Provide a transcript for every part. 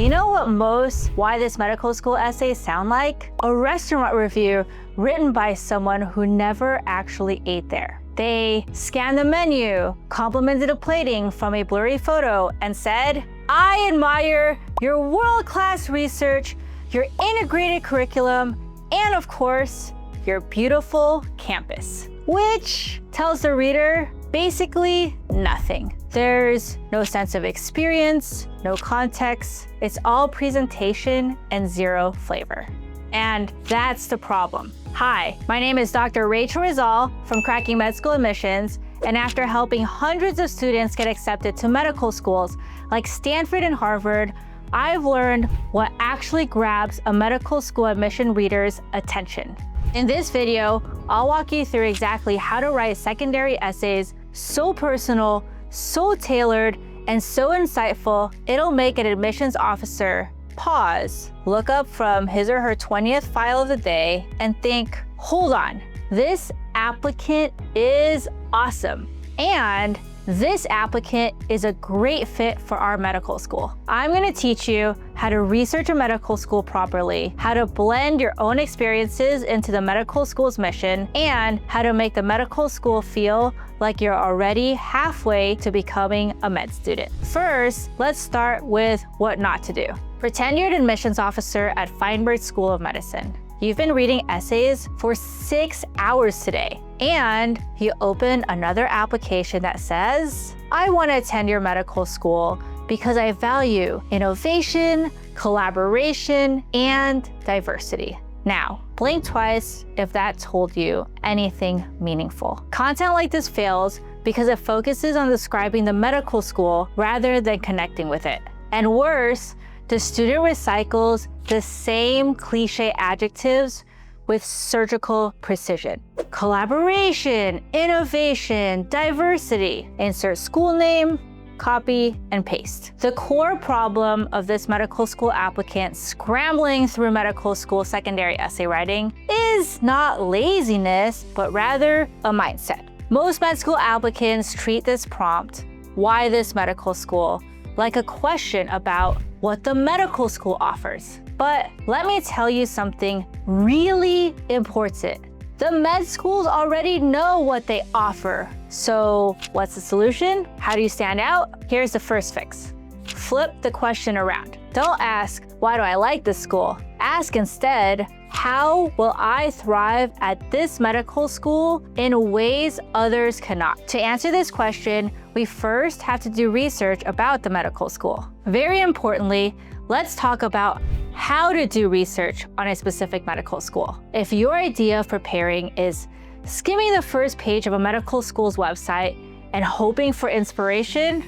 You know what most Why This Medical School essays sound like? A restaurant review written by someone who never actually ate there. They scanned the menu, complimented the plating from a blurry photo, and said, "I admire your world-class research, your integrated curriculum, and of course, your beautiful campus." Which tells the reader basically nothing. There's no sense of experience, no context. It's all presentation and zero flavor. And that's the problem. Hi, my name is Dr. Rachel Rizal from Cracking Med School Admissions, and after helping hundreds of students get accepted to medical schools like Stanford and Harvard, I've learned what actually grabs a medical school admission reader's attention. In this video, I'll walk you through exactly how to write secondary essays so personal, so tailored, and so insightful, it'll make an admissions officer pause, look up from his or her 20th file of the day, and think, hold on, this applicant is awesome. And this applicant is a great fit for our medical school. I'm gonna teach you how to research a medical school properly, how to blend your own experiences into the medical school's mission, and how to make the medical school feel like you're already halfway to becoming a med student. First, let's start with what not to do. Pretend you're an admissions officer at Feinberg School of Medicine. You've been reading essays for 6 hours today, and you open another application that says, "I want to attend your medical school because I value innovation, collaboration, and diversity." Now, blink twice if that told you anything meaningful. Content like this fails because it focuses on describing the medical school rather than connecting with it. And worse, the student recycles the same cliche adjectives with surgical precision. Collaboration, innovation, diversity. Insert school name, copy, and paste. The core problem of this medical school applicant scrambling through medical school secondary essay writing is not laziness, but rather a mindset. Most med school applicants treat this prompt, "Why this medical school?" like a question about what the medical school offers. But let me tell you something really important. The med schools already know what they offer. So what's the solution? How do you stand out? Here's the first fix. Flip the question around. Don't ask, "Why do I like this school?" Ask instead, "How will I thrive at this medical school in ways others cannot?" To answer this question, we first have to do research about the medical school. Very importantly, let's talk about how to do research on a specific medical school. If your idea of preparing is skimming the first page of a medical school's website and hoping for inspiration,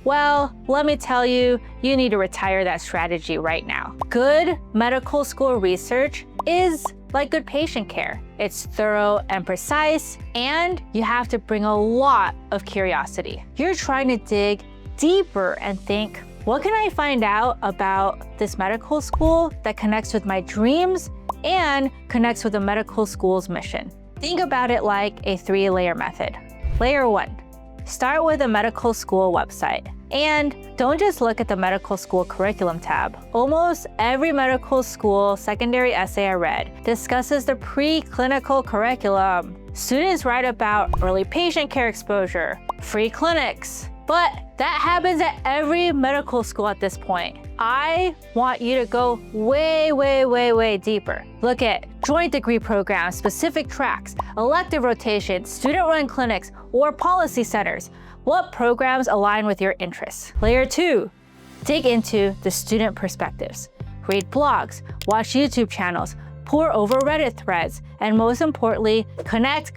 well, let me tell you, you need to retire that strategy right now. Good medical school research is like good patient care. It's thorough and precise, and you have to bring a lot of curiosity. You're trying to dig deeper and think, what can I find out about this medical school that connects with my dreams and connects with the medical school's mission? Think about it like a 3-layer method. Layer 1, start with a medical school website. And don't just look at the medical school curriculum tab. Almost every medical school secondary essay I read discusses the preclinical curriculum. Students write about early patient care exposure, free clinics, but that happens at every medical school at this point. I want you to go way deeper. Look at joint degree programs, specific tracks, elective rotations, student-run clinics, or policy centers. What programs align with your interests? Layer 2, dig into the student perspectives. Read blogs, watch YouTube channels, pore over Reddit threads, and most importantly, connect.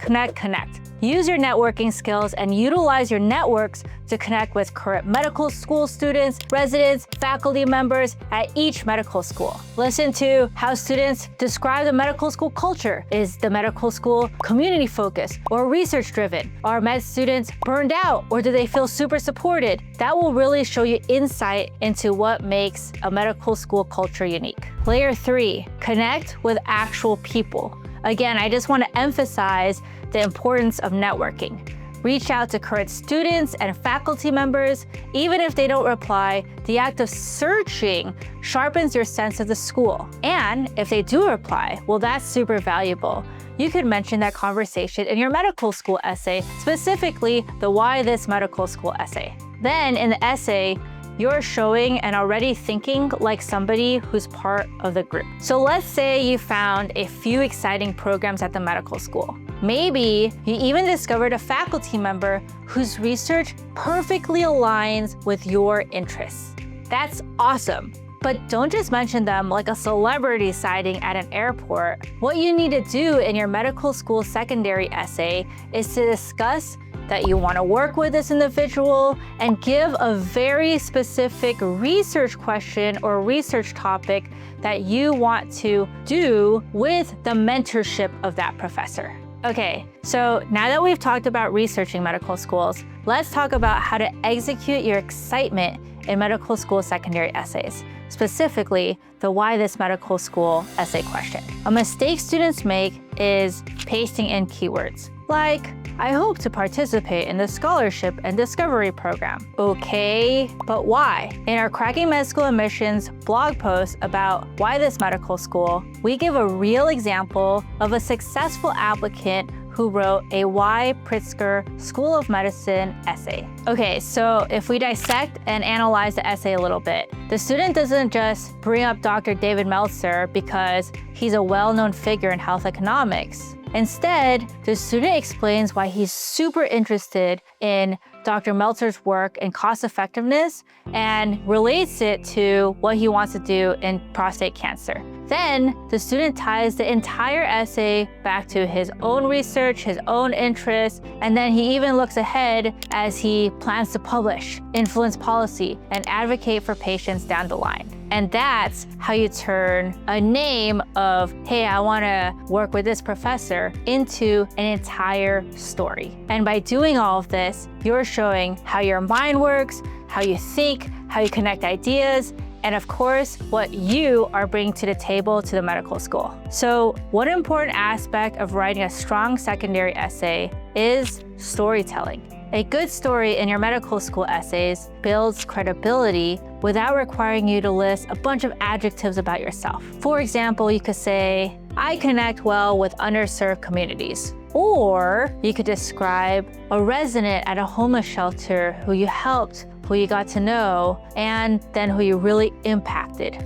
Use your networking skills and utilize your networks to connect with current medical school students, residents, faculty members at each medical school. Listen to how students describe the medical school culture. Is the medical school community focused or research driven? Are med students burned out or do they feel super supported? That will really show you insight into what makes a medical school culture unique. Layer 3, connect with actual people. Again, I just want to emphasize the importance of networking. Reach out to current students and faculty members. Even if they don't reply, the act of searching sharpens your sense of the school. And if they do reply, well, that's super valuable. You could mention that conversation in your medical school essay, specifically the Why This Medical School essay. Then in the essay, you're showing and already thinking like somebody who's part of the group. So let's say you found a few exciting programs at the medical school. Maybe you even discovered a faculty member whose research perfectly aligns with your interests. That's awesome. But don't just mention them like a celebrity sighting at an airport. What you need to do in your medical school secondary essay is to discuss that you want to work with this individual and give a very specific research question or research topic that you want to do with the mentorship of that professor. Okay, so now that we've talked about researching medical schools, let's talk about how to execute your excitement in medical school secondary essays, specifically the Why This Medical School essay question. A mistake students make is pasting in keywords, like, I hope to participate in the scholarship and discovery program. Okay, but why? In our Cracking Med School Admissions blog post about Why This Medical School, we give a real example of a successful applicant who wrote a Why Pritzker School of Medicine essay. Okay, so if we dissect and analyze the essay a little bit, the student doesn't just bring up Dr. David Meltzer because he's a well-known figure in health economics. Instead, the student explains why he's super interested in Dr. Meltzer's work in cost effectiveness and relates it to what he wants to do in prostate cancer. Then, the student ties the entire essay back to his own research, his own interests, and then he even looks ahead as he plans to publish, influence policy, and advocate for patients down the line. And that's how you turn a name of, hey, I want to work with this professor, into an entire story. And by doing all of this, you're showing how your mind works, how you think, how you connect ideas, and of course, what you are bringing to the table to the medical school. So one important aspect of writing a strong secondary essay is storytelling. A good story in your medical school essays builds credibility without requiring you to list a bunch of adjectives about yourself. For example, you could say, I connect well with underserved communities. Or you could describe a resident at a homeless shelter who you helped, who you got to know, and then who you really impacted.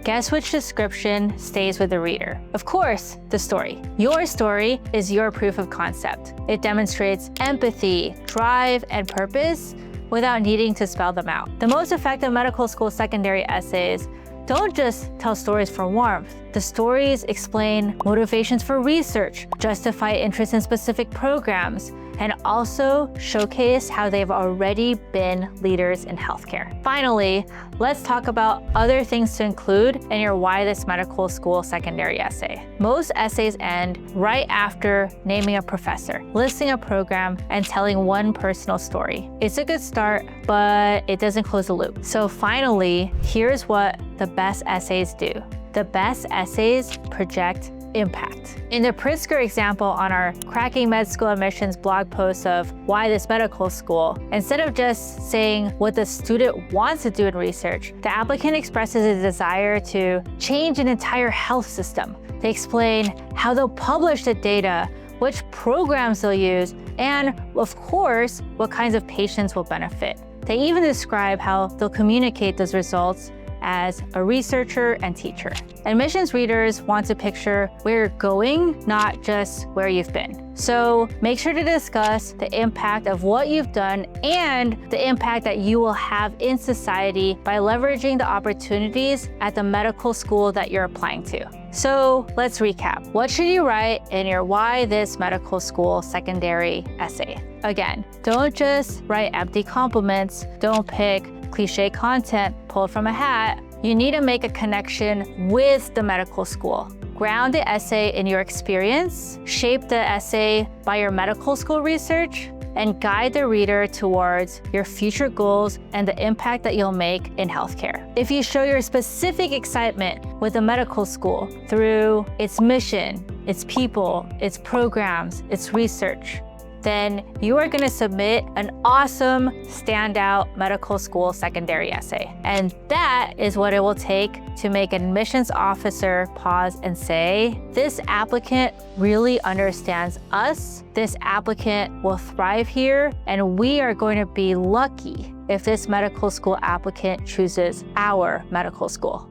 Guess which description stays with the reader? Of course, the story. Your story is your proof of concept. It demonstrates empathy, drive, and purpose without needing to spell them out. The most effective medical school secondary essays don't just tell stories for warmth. The stories explain motivations for research, justify interest in specific programs, and also showcase how they've already been leaders in healthcare. Finally, let's talk about other things to include in your Why This Medical School secondary essay. Most essays end right after naming a professor, listing a program, and telling one personal story. It's a good start, but it doesn't close the loop. So finally, here's what the best essays do. The best essays project impact. In the Pritzker example on our Cracking Med School Admissions blog post of Why This Medical School, instead of just saying what the student wants to do in research, the applicant expresses a desire to change an entire health system. They explain how they'll publish the data, which programs they'll use, and of course, what kinds of patients will benefit. They even describe how they'll communicate those results as a researcher and teacher. Admissions readers want to picture where you're going, not just where you've been. So make sure to discuss the impact of what you've done and the impact that you will have in society by leveraging the opportunities at the medical school that you're applying to. So let's recap. What should you write in your Why This Medical School secondary essay? Again, don't just write empty compliments. Don't pick cliche content pulled from a hat. You need to make a connection with the medical school. Ground the essay in your experience, shape the essay by your medical school research, and guide the reader towards your future goals and the impact that you'll make in healthcare. If you show your specific excitement with the medical school through its mission, its people, its programs, its research, then you are gonna submit an awesome standout medical school secondary essay. And that is what it will take to make an admissions officer pause and say, this applicant really understands us, this applicant will thrive here, and we are going to be lucky if this medical school applicant chooses our medical school.